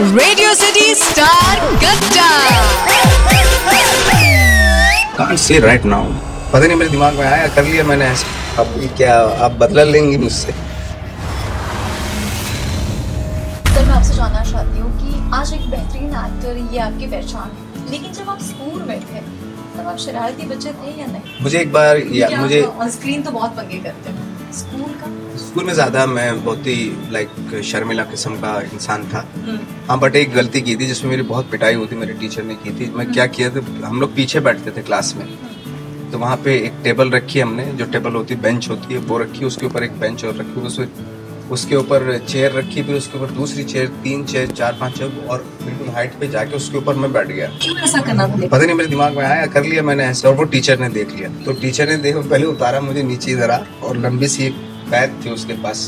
Radio city star गड्ढा। Can't say right now. पता नहीं मेरे दिमाग में आया, कर लिया मैंने ऐसे। अब क्या आप बदला लेंगी मुझसे? सर, मैं आपसे जानना चाहती हूँ कि आज एक बेहतरीन एक्टर ये आपकी पहचान है, लेकिन जब आप स्कूल में थे तब आप शरारती बच्चे थे या नहीं? मुझे एक बार मुझे ऑन स्क्रीन तो बहुत पंगे करते हैं, स्कूल में ज़्यादा मैं बहुत ही शर्मिला किस्म का इंसान था। हाँ, बट एक गलती की थी जिसमें मेरी बहुत पिटाई हुई थी, मेरे टीचर ने की थी। मैं क्या किया था, हम लोग पीछे बैठते थे क्लास में, तो वहाँ पे एक टेबल रखी हमने, जो टेबल होती है बेंच होती है वो रखी, उसके ऊपर एक बेंच और रखी, उसके ऊपर चेयर रखी, फिर उसके ऊपर दूसरी चेयर, 3 चेयर 4-5 चेयर, और बिल्कुल हाइट पे जाके उसके ऊपर मैं बैठ गया। क्यों ऐसा करना था? पता नहीं मेरे दिमाग में आया, कर लिया मैंने ऐसे, और वो टीचर ने देख लिया। तो टीचर ने पहले उतारा मुझे नीचे जरा, और लंबी सी एक बैग थी उसके पास,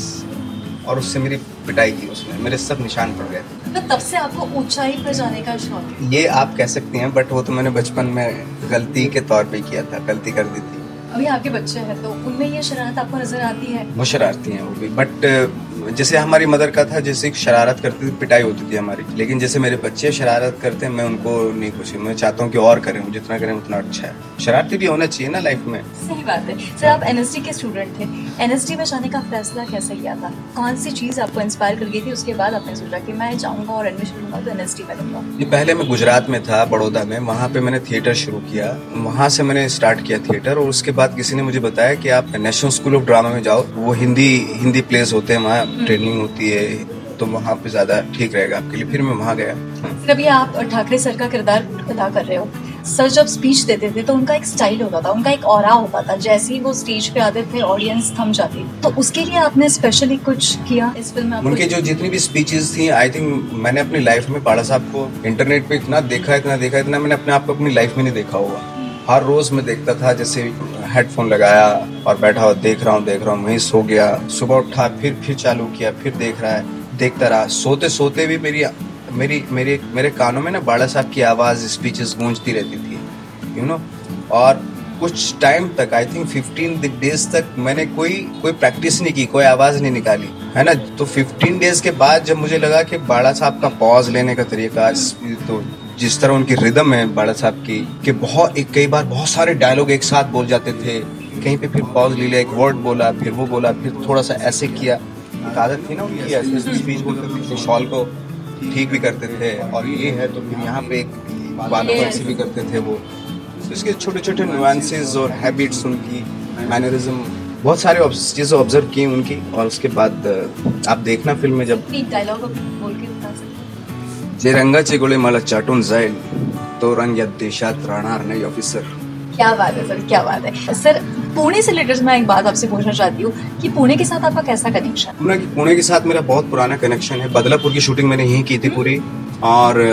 और उससे मेरी पिटाई की उसने, मेरे सब निशान पड़ गए। तो तब से आपको ऊंचाई पर जाने का शौक है? ये आप कह सकती हैं, बट वो तो मैंने बचपन में गलती के तौर पे किया था, गलती कर दी थी। अभी आपके बच्चे हैं तो उनमें ये शरारत आपको नजर आती है? वो शरारती हैं वो भी, बट जैसे हमारी मदर का था, जैसे शरारत करती थी, पिटाई होती थी हमारी, लेकिन जैसे मेरे बच्चे शरारत करते हैं, मैं उनको नहीं कुछ, मैं चाहता हूँ कि और करें, जितना करें उतना अच्छा है। शरारती भी होना चाहिए ना लाइफ में। सही बात है। सर, आप एनएसडी के स्टूडेंट थे, एनएसडी में जाने का फैसला कैसे किया था? कौन सी चीज आपको इंस्पायर कर गई थी? उसके बाद आपने सोचा कि मैं जाऊंगा और एडमिशन लूंगा तो एनएसडी में लूंगा? ये पहले मैं गुजरात में था, बड़ौदा में, वहाँ पे मैंने थिएटर शुरू किया, वहाँ से मैंने स्टार्ट किया थिएटर, और उसके बाद किसी ने मुझे बताया कि आप नेशनल स्कूल ऑफ ड्रामा में जाओ, वो हिंदी प्लेस होते हैं, वहाँ ट्रेनिंग होती है, तो वहाँ पे ज्यादा ठीक रहेगा आपके लिए। फिर मैं वहाँ गया। फिर अभी आप ठाकरे सर का किरदार अदा कर रहे हो। सर जब स्पीच देते थे तो उनका एक स्टाइल होता था, उनका एक ऑरा होता था, जैसे ही वो स्टेज पे आते थे ऑडियंस थम जाती। तो उसके लिए आपने स्पेशली कुछ किया इस फिल्म में? उनके जो जितनी भी स्पीचेस थी, आई थिंक मैंने अपनी लाइफ में बाड़ा साहब को इंटरनेट पे इतना देखा इतना मैंने अपने आप को अपनी लाइफ में नहीं देखा होगा। हर रोज मैं देखता था, जैसे हेडफोन लगाया और बैठा हुआ देख रहा हूँ, वहीं सो गया, सुबह उठा फिर चालू किया, फिर देख रहा है, देखता रहा। सोते सोते भी मेरे कानों में ना बाड़ा साहब की आवाज, स्पीचेस गूंजती रहती थी, यू नो। और कुछ टाइम तक, आई थिंक 15 डेज तक मैंने कोई प्रैक्टिस नहीं की, कोई आवाज नहीं निकाली, है ना। तो 15 डेज के बाद जब मुझे लगा कि बाड़ा साहब का पॉज लेने का तरीका, तो जिस तरह उनकी रिदम है बाड़ा साहब की, कि कई बार बहुत सारे डायलॉग एक साथ बोल जाते थे, कहीं पे फिर पॉज ले लिया, एक वर्ड बोला, फिर वो बोला, फिर थोड़ा सा ऐसे किया। एक आदत थी ना उनकी, ऐसे स्पीच बोलते थे, शॉल को ठीक भी करते थे, और ये है तो फिर यहाँ पे एक बालों को ऐसे भी करते थे वो। तो इसके छोटे छोटे नुआंसेस और हैबिट्स, उनकी मैनरिज्म, बहुत सारे चीज़ें ऑब्जर्व की उनकी। और उसके बाद आप देखना फिल्म में, जब डायलॉग बोल के बता सकते? जे रंगाचे गोळे मला चाटून जाईल तो रंग या देशात राहणार नाही ऑफिसर। क्या बात है सर, क्या बात है। सर, पुणे से रिलेटेड मैं एक बात आपसे पूछना चाहती हूँ कि पुणे के साथ आपका कैसा कनेक्शन? पुणे के साथ मेरा बहुत पुराना कनेक्शन है। बदलापुर की शूटिंग मैंने यहीं की थी पूरी, और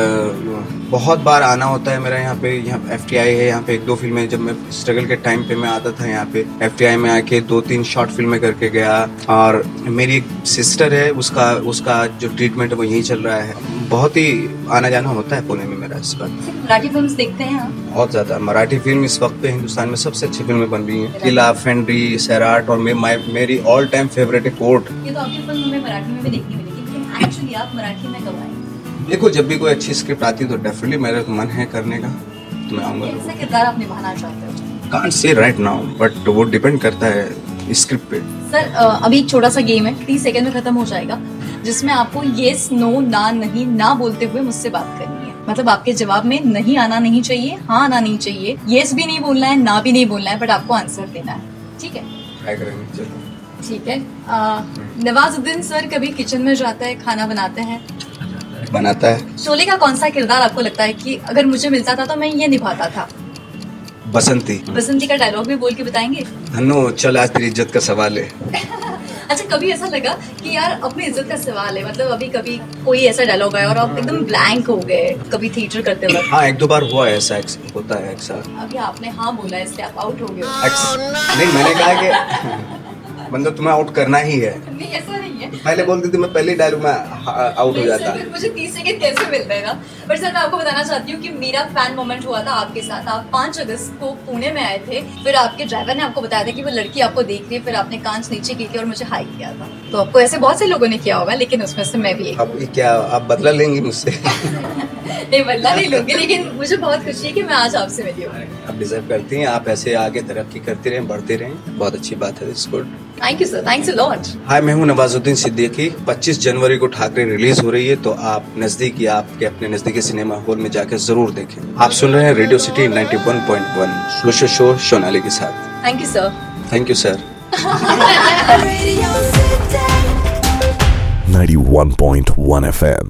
बहुत बार आना होता है मेरा यहाँ पे। यहाँ FTI है, यहाँ पे 1-2 फिल्में, जब मैं स्ट्रगल के टाइम पे मैं आता था यहाँ पे FTI में आके 2-3 शॉर्ट फिल्में करके गया। और मेरी एक सिस्टर है, उसका जो ट्रीटमेंट है वो यहीं चल रहा है। बहुत ही आना जाना होता है पुणे में मेरा इस वक्त। मराठी फिल्म्स देखते हैं आप? बहुत ज्यादा। मराठी फिल्म इस वक्त पे हिंदुस्तान में सबसे अच्छी फिल्में बन रही हैं। किला, फेंड्री, सैराट, और मेरी ऑल टाइम फेवरेट है कोर्ट। ये तो आपकी फिल्म हमें मराठी में भी देखनी मिलेगी, लेकिन एक्चुअली आप मराठी में कब आए? देखो, जब भी कोई अच्छी स्क्रिप्ट आती है तो डेफिनेटली मेरा मन है करने का, तो मैं आऊंगा। कैसा किरदार आप निभाना चाहते हो? Can't say right now, but वो डिपेंड करता है स्क्रिप्ट पे। सर, अभी एक छोटा सा गेम है, 30 सेकंड में खत्म हो जाएगा, जिसमें आपको येस, नो, ना, नहीं, ना बोलते हुए मुझसे बात करनी है। मतलब आपके जवाब में नहीं आना नहीं चाहिए, हाँ आना नहीं चाहिए, येस भी नहीं बोलना है, ना भी नहीं बोलना है, बट आपको आंसर देना है, ठीक है? ट्राई करेंगे, चलो ठीक है। नवाजुद्दीन सर कभी किचन में जाता है, खाना बनाता है। शोले का कौन सा किरदार आपको लगता है कि अगर मुझे मिलता था तो मैं ये निभाता था? बसंती का डायलॉग भी बोल के बताएंगे? धन्नो, चल आज तेरी इज्जत का सवाल है। अच्छा, कभी ऐसा लगा कि यार अपनी इज्जत का सवाल है, मतलब अभी कभी कोई ऐसा डायलॉग आया और आप एकदम ब्लैंक हो गए कभी थिएटर करते वक्त? हाँ, 1-2 बार हुआ है ऐसा, होता है अक्सर। अभी आपने हाँ बोला इसलिए आप आउट हो गए? नहीं, मैंने कहा कि मतलब तुम्हें आउट करना ही है। नहीं, ऐसा नहीं है। पहले बोलती थी मैं पहले डायलॉग में आउट हो जाता। मुझे 30 सेकंड कैसे मिलता है ना। पर सर, मैं आपको बताना चाहती हूँ कि मेरा फैन मोमेंट हुआ था आपके साथ। आप 5 अगस्त को पुणे में आए थे, फिर आपके ड्राइवर ने आपको बताया था कि वो लड़की आपको देख रही है, फिर आपने कांच नीचे की थी और मुझे हाई किया था। तो आपको ऐसे बहुत से लोगों ने किया होगा, लेकिन उसमें से मैं भी एक। अब ये क्या आप बदला लेंगी मुझसे? नहीं, बदला नहीं लूंगी, लेकिन मुझे बहुत खुशी है कि मैं आज आपसे मिली हूँ। आप डिजर्व करती हैं, आप ऐसे आगे तरक्की करते रहें, बढ़ते रहें, बहुत अच्छी बात है। It's good. Thank you sir, thanks a lot. Hi, मैं हूं नवाजुद्दीन सिद्दीकी। 25 जनवरी को ठाकरे रिलीज हो रही है, तो आप नजदीकी आपके अपने नजदीकी सिनेमा हॉल में जाकर जरूर देखें। आप सुन रहे हैं रेडियो सिटी 91.1 शो सोनाली के साथ। Thank you sir. Thank you sir. 91.1 FM